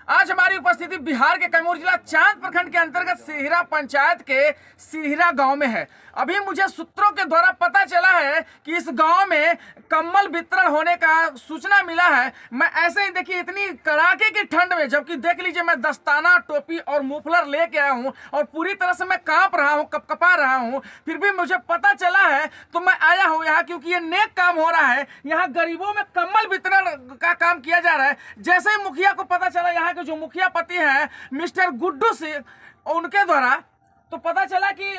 आज हमारी उपस्थिति बिहार के कैमूर जिला चांद प्रखंड के अंतर्गत सिरहिरा पंचायत के सिरहिरा गांव में है। अभी मुझे सूत्रों के द्वारा पता चला है कि इस गांव में कम्बल वितरण होने का सूचना मिला है। मैं ऐसे ही देखिए इतनी कड़ाके की ठंड में, जबकि देख लीजिए मैं दस्ताना, टोपी और मुफलर लेके आया हूं और पूरी तरह से मैं कांप रहा हूं, कपकपा रहा हूं, फिर भी मुझे पता चला है तो मैं आया हूं यहाँ, क्योंकि ये नेक काम हो रहा है। यहाँ गरीबों में कम्बल वितरण का काम किया जा रहा है। जैसे ही मुखिया को पता चला, यहाँ के जो मुखिया पति हैं मिस्टर गुड्डू सिंह, उनके द्वारा तो पता चला कि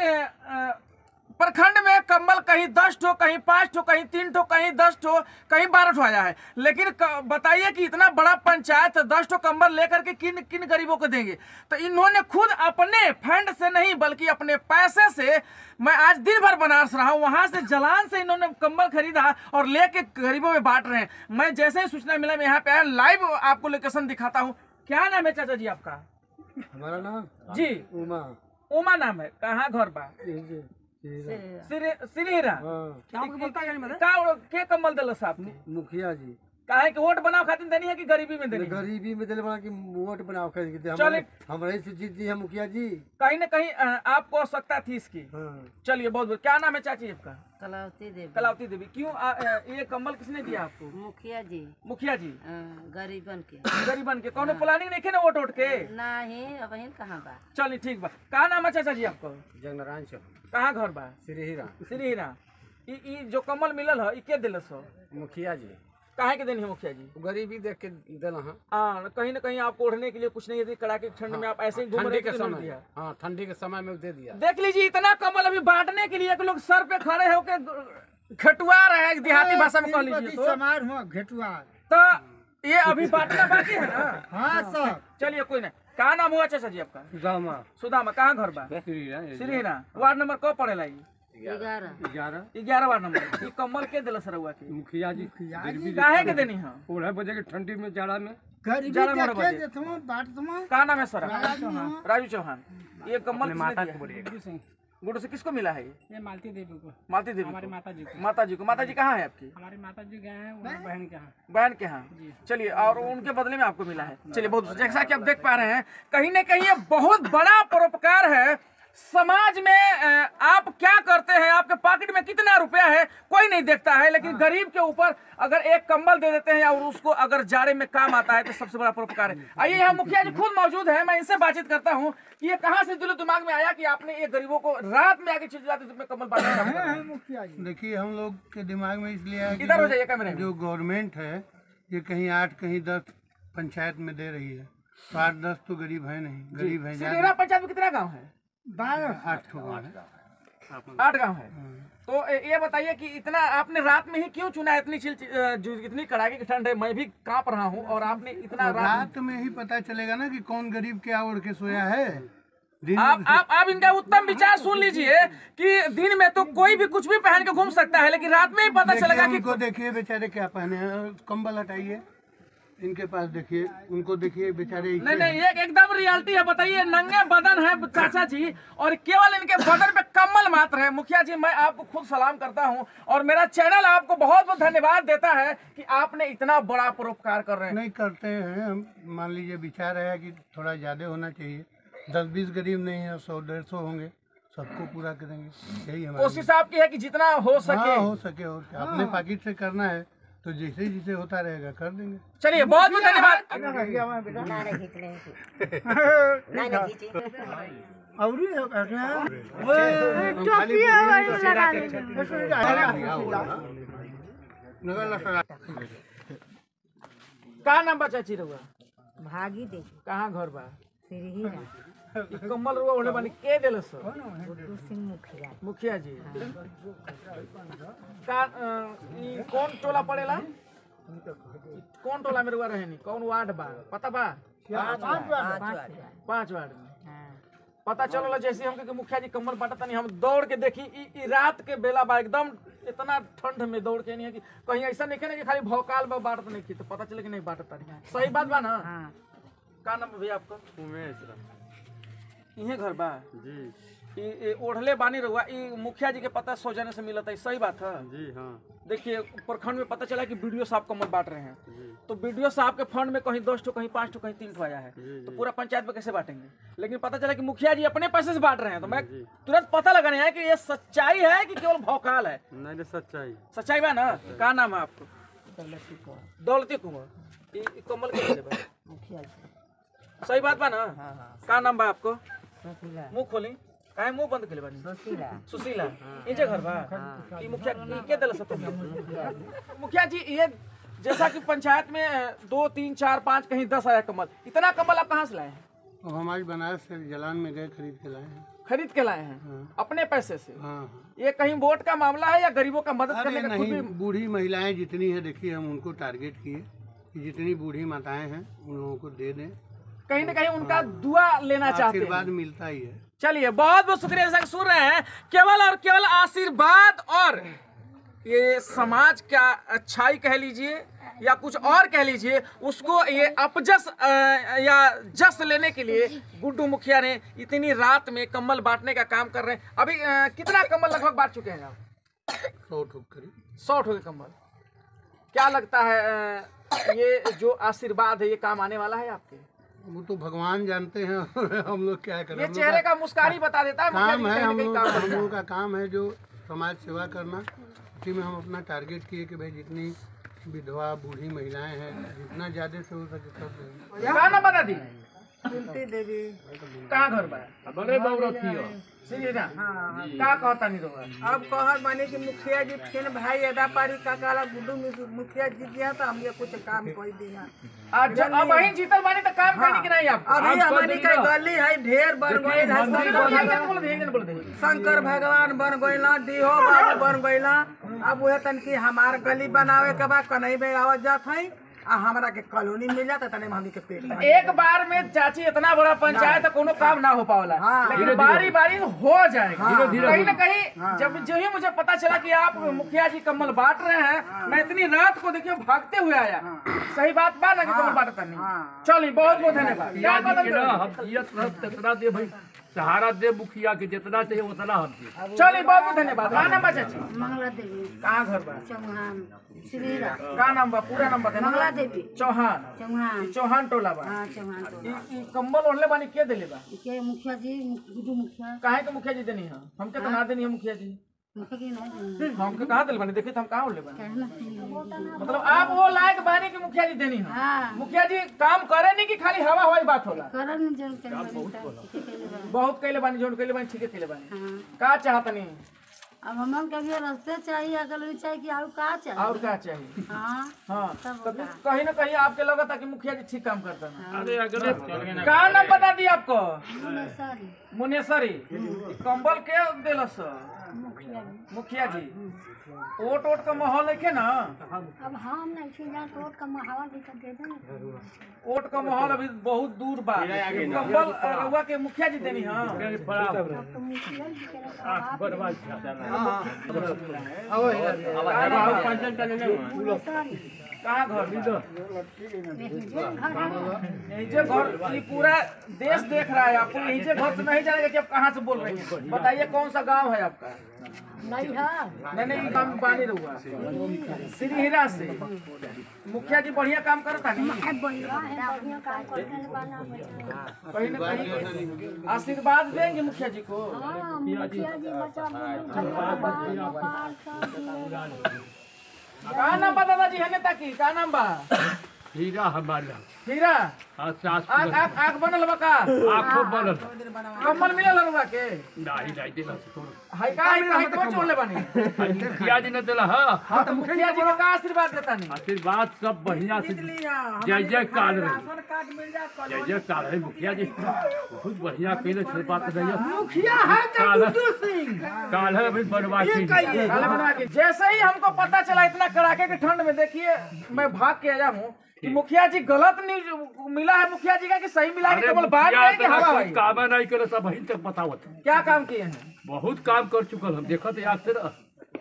प्रखंड में कम्बल कहीं 10 ठो, कहीं 5 ठो, कहीं 3 ठो, कहीं 10 ठो, कहीं 12 ठो आया है। लेकिन बताइए कि इतना बड़ा पंचायत 10 ठो कम्बल लेकर के किन किन गरीबों को देंगे? तो इन्होंने खुद अपने फंड से नहीं बल्कि अपने पैसे से, मैं आज दिन भर बनारस रहा हूँ, वहां से जलान से इन्होंने कम्बल खरीदा और लेके गरीबों में बांट रहे हैं। मैं जैसे ही सूचना मिला मैं यहाँ पे आया, लाइव आपको लोकेशन दिखाता हूँ। क्या नाम है चाचा जी आपका? हमारा नाम जी उमा। उमा नाम है। कहाँ घर बा? सिरहिरा। क्या कम्बल दिल आपने? मुखिया जी काहे कि वोट बनाओ खातिर देनी है कि गरीबी में देनी है? गरीबी में दिल बना कि वोट बनाओ खातिर। चलिए, हमारे से जीत दी है मुखिया जी। कहीं न कहीं आपको आवश्यकता थी इसकी। चलिए, बहुत बहुत। क्या नाम है चाची आपका? कलावती देवी। कलावती देवी। क्यों ये कम्बल किसने दिया आपको? मुखिया जी। मुखिया जी गरीबन के। गरीबन के कौनो प्लानिंग नहीं ना वोट के? नहीं, अब कहाँ बा। चलिए ठीक बा। क्या नाम है चाचा जी आपको? जगनारायण चौक। कहाँ घर बा? सिरहिरा। सिरहिरा। ई जो कम्बल मिलल है, के दिलस हो? मुखिया जी। काहे के देनी है मुखिया जी? गरीबी देख के दिला। हाँ, कहीं न कहीं आपको ओढ़ने के लिए कुछ नहीं है, कड़ाके की ठंड में आप ऐसे ही घूम रहे थे। हाँ, ठंडी के समय में दे दिया। देख लीजिए इतना कम्बल अभी बांटने के लिए लोग सर पे खड़े होकर घटुआ रहे हैं, देहाती भाषा में कह लीजिए तो ये अभी बांटना बाकी है ना? हाँ सर। चलिए कोई नहीं। कहाँ नाम हुआ चाचा जी आपका? सुदामा। सुदामा। कहाँ घर बा? सिरहिरा। वार्ड नंबर कौ पड़ेला? 11 वार्ड नंबर। ये कम्बल के दिला सर हुआ की? मुखिया जी। काहे के देनी है? ओढ़े बजे के ठंडी में जाड़ा में कहाँ नाम है सर? राजू चौहान। ये कम्बल गुड्डू से किसको मिला है? ये मालती देवी को। मालती देवी? हमारी माता जी को। माता जी को। माता जी कहाँ है आपकी? हमारी माता जी गए हैं बहन के यहाँ। बहन के यहाँ। चलिए, और उनके बदले में आपको मिला है। चलिए, बहुत जैसा कि आप देख पा रहे हैं, कहीं न कहीं ये बहुत बड़ा परोपकार है। समाज में आप क्या करते हैं, आपके पॉकेट में कितना रुपया है, कोई नहीं देखता है, लेकिन गरीब के ऊपर अगर एक कंबल दे देते हैं और उसको अगर जाड़े में काम आता है तो सबसे बड़ा परोपकार है। आइए, यहाँ मुखिया जी खुद मौजूद है, मैं इनसे बातचीत करता हूँ कि ये कहाँ से दिलो दिमाग में आया कि आपने ये गरीबों को रात में आके चिल्लाते धूप में कंबल बांटा? मुखिया जी देखिए, हम लोग के दिमाग में इसलिए है इधर हो जाइए कैमरे में। जो गवर्नमेंट है ये कहीं 8 कहीं 10 पंचायत में दे रही है, तो 8-10 तो गरीब है नहीं, गरीब है। सिरहिरा पंचायत में कितना गाँव है? 8 गाँव है। 8 गाँव है। तो ये बताइए कि इतना आपने रात में ही क्यों चुना? इतनी कड़ाके की ठंड है, मैं भी कांप रहा हूँ, और आपने इतना रात में ही पता चलेगा ना कि कौन गरीब क्या ओढ़ के सोया है। आप इनका उत्तम विचार सुन लीजिए कि दिन में तो कोई भी कुछ भी पहन के घूम सकता है, लेकिन रात में ही पता चलेगा कि उनको देखिए बेचारे क्या पहने हैं। कंबल हटाइए, इनके पास देखिए, उनको देखिए बेचारे। नहीं, ये एकदम रियलिटी है। बताइए, नंगे बदन है चाचा जी और केवल इनके बदन पे कम्बल मात्र है। मुखिया जी, मैं आपको खुद सलाम करता हूं और मेरा चैनल आपको बहुत बहुत धन्यवाद देता है कि आपने इतना बड़ा परोपकार कर रहे हैं। नहीं करते हैं हम, मान लीजिए विचार है कि थोड़ा ज्यादा होना चाहिए। 10-20 गरीब नहीं है, 100-150 होंगे, सबको पूरा करेंगे। यही हमारी कोशिश आपकी है कि जितना हो सके। हो सके, और क्या अपने पॉकेट से करना है तो जैसे जैसे होता रहेगा कर देंगे। चलिए, बहुत बहुत धन्यवाद। का नाम बा चाची रहुआ? भागी देवी। कहाँ घर बा? सिरहिरा। कम्बल रुआ ओढ़े बानी के दिलस? गुड्डू सिंह मुखिया। मुखिया जी। कौन टोला पड़ेला? कौन टोला में रुआ रहे नहीं? कौन वार्ड बा पता बा? 5 वार्ड में। पता चलो जैसे हमके कि मुखिया जी कम्बल बांटता नहीं, हम दौड़ के देखी ई रात के बेला बा, एकदम इतना ठंड में दौड़ के नहीं है कि कहीं ऐसा नहीं है कि खाली भौकाल में बांटता नहीं की, तो पता चले कि नहीं बांटता नहीं। सही बात बा ना? का नाम भैया आपको? उमेश। इहे घर बा जी। ये ओढ़ले बानी रहुआ ये मुखिया जी के पता सौजन्य से मिलता है, सही बात है? जी हाँ देखिए प्रखंड में पता चला कि बीडीओ साहब कम्बल बांट रहे हैं, तो बीडीओ साहब के फंड में कहीं 10 ठो कहीं 5 ठो कहीं 3 ठो आया है, तो पूरा पंचायत में कैसे बांटेंगे? लेकिन पता चला कि मुखिया जी अपने पैसे से बांट रहे हैं, तो मैं तुरंत पता लगाने है कि ये सच्चाई है कि केवल भौकाल है। नहीं सच्चाई। सच्चाई बा ना? क्या नाम है आपको? दौलती कुमार। ये कम्बल के लिए बा? मुखिया जी सही बात बा ना? क्या नाम बा आपको? सुशीला मुंह खोली, काहे मुंह बंद के बानी? सुशीला सुशीला। इजे घर बा? ई मुखिया ई के दल सब मुखिया जी ये जैसा कि पंचायत में 2 3 4 5 कहीं 10 आया कम्बल, इतना कम्बल आप कहाँ से लाए हैं? अब हमारी बनारस से जलान में गए खरीद के लाए हैं। खरीद के लाए हैं अपने पैसे से? हाँ ये कहीं वोट का मामला है या गरीबों का मदद अरे करने का? खुद नहीं, भी बूढ़ी महिलाएं जितनी है देखिए हम उनको टारगेट किए कि जितनी बूढ़ी माताएं हैं उन लोगों को दे दें, कहीं ना कहीं उनका दुआ लेना चाहते हैं। आशीर्वाद मिलता ही है। चलिए बहुत बहुत शुक्रिया। जैसा कि सुन रहे हैं, केवल और केवल आशीर्वाद और ये समाज का अच्छाई कह लीजिए या कुछ और कह लीजिए, उसको ये अपजस या जस लेने के लिए गुड्डू मुखिया ने इतनी रात में कम्बल बांटने का काम कर रहे हैं। अभी कितना कम्बल लगभग बांट चुके हैं आप? 100 ठोक करीब। 100 ठो के कम्बल। क्या लगता है ये जो आशीर्वाद है ये काम आने वाला है आपके? वो तो भगवान जानते हैं हम लोग क्या करें। ये चेहरे का मुस्कान बता देता है काम मुखिया जी है, कहीं हम ना कहीं काम है। लोगों का काम है जो समाज सेवा करना। उसी में हम अपना टारगेट किए कि भाई जितनी विधवा बूढ़ी महिलाएं हैं जितना ज्यादा से हो सके सब दें। क्या नाम बता दी? कुंती देवी कहाँ घर बा? बड़े बहुरथिया। सीधा का कहता नहीं रहा। अब कहत बानी कि मुखिया जी फिर भाई अदा पारी का काला गुड्डू मुखिया जी दिया तो हम ये कुछ काम कर दिया। आज अब वहीं जीतल बानी तो काम करनी कि नहीं आप? अभी हमारी का गली है ढेर बन गई है, शंकर भगवान बन गईला, डीहो बाबू बन गईला। अब वह तन की हमार गली बनावे के बाद कन्हई में आवत जात है आ हमरा के कॉलोनी मिल जाता तने में हमनी के पेट भर। एक बार में चाची इतना बड़ा पंचायत है कोनो काम ना हो पावला, लेकिन बारी बारी हो जाएगा। कहीं ना कहीं जब जो ही मुझे पता चला कि आप मुखिया जी कम्बल बांट रहे हैं, मैं इतनी रात को देखिए भागते हुए आया। सही बात बा ना कि कम्बल बांटता नहीं? चलिए बहुत बहुत धन्यवाद। क्या कदम भाई सहारा दे मुखिया के जितना चाहिए उतना हम दे। चलिए बहुत बहुत धन्यवाद। क्या नाम बा चाची? मंगला देवी कहाँ घर बा? चौहान श्रीरा का नाम बा? पूरा नाम बता। मंगला देवी चौहान। चौहान चौहान टोला बा। हाँ चौहान तो ई कम्बल ओढ़ले बानी के देले बा? के मुखिया जी गुड्डू मुखिया काहे के मुखिया जी देनी है? हमके तो ना देनी है मुखिया जी। मुखिया की नहीं हमके कहाँ दिल बनी? देखिए तो हम कहाँ उड़ले बनी। कहना मतलब आप वो लायक बानी कि मुखिया जी देनी है? हाँ मुखिया जी काम करे नहीं कि खाली हवा हवाई बात होला? करन जन कर बहुत कैले बानी, जोन कैले बानी, ठीक है कैले बानी। हाँ का चाहतनी अब हमन के भी रास्ते चाहिए अगल भी चाहिए कि और का चाहिए और का चाहिए? हाँ हाँ तब तो कहीं ना कहीं आपके लगा कि मुखिया जी ठीक काम करता ना। अरे अगले का नाम बता दी आपको? सारी मुनेसरी। कम्बल के दिलस? मुखिया जी मुखिया जी। ओट ओट का माहौल है ना? अब हम नहीं छी जा तो का हवा भी तो दे देना ओट का माहौल अभी बहुत दूर बा। कम्बल रउआ के मुखिया जी देनी है? तो मुखिया जी के कहाँ घर? यही जे घर ये पूरा देश देख रहा है आपको। यही जे घर से नहीं जानेगा कि आप कहाँ से बोल रहे हैं। बताइए कौन सा गांव है आपका? नहीं है नहीं नहीं गांव पानी रहुआ श्रीहीरा से। मुखिया जी बढ़िया काम करता नहीं? बढ़िया काम करते हैं बना कहीं ना कहीं आशीर्वाद देंगे मुखिया जी को। हाँ मुखिया जी बच्चा का नाम बा दादाजी है नेता की? का नाम बा? हीरा हमारा हीरा। सास आँख आँख आँख बनल बा का? आँखों बनल कम्बल मिलल रहुआ के? नहीं नहीं देला तो हाय का हाय तो छोड़ले बानी। मुखिया जी ने देला हाँ तो मुखिया जी को का आशीर्वाद देता नहीं? आशीर्वाद सब बढ़िया से जय जय काल रहे। जय जय काल है मुखिया जी बहुत बढ़िया कैले छे बात नहीं मुखिया है का गुड्डू सिंह काल है अभी बनवासी काले बनवा के। जैसे ही हमको पता चला इतना कड़ाके की ठंड में, देखिए मैं भाग के आया हूँ कि मुखिया जी गलत न्यूज मिला है मुखिया जी का कि सही मिला है कि केवल बात है कि हवा भाई? काम नहीं करे सब वहीं तक बतावत क्या काम किए हैं? बहुत काम कर चुकल हम देखत याद से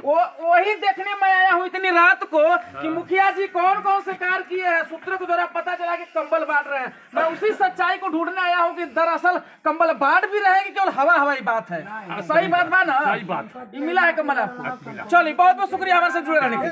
वही देखने में आया हूँ इतनी रात को कि मुखिया जी कौन कौन से कार्य किए हैं। सूत्रों के द्वारा पता चला कि कंबल बांट रहे हैं। मैं उसी सच्चाई को ढूंढने आया हूँ कि दरअसल कंबल बांट भी रहे हैं कि केवल हवा हवाई बात है। सही बात बा ना? सही बात। ये मिला है कंबल आपको? चलिए बहुत बहुत शुक्रिया हमारे साथ जुड़े रहने के लिए।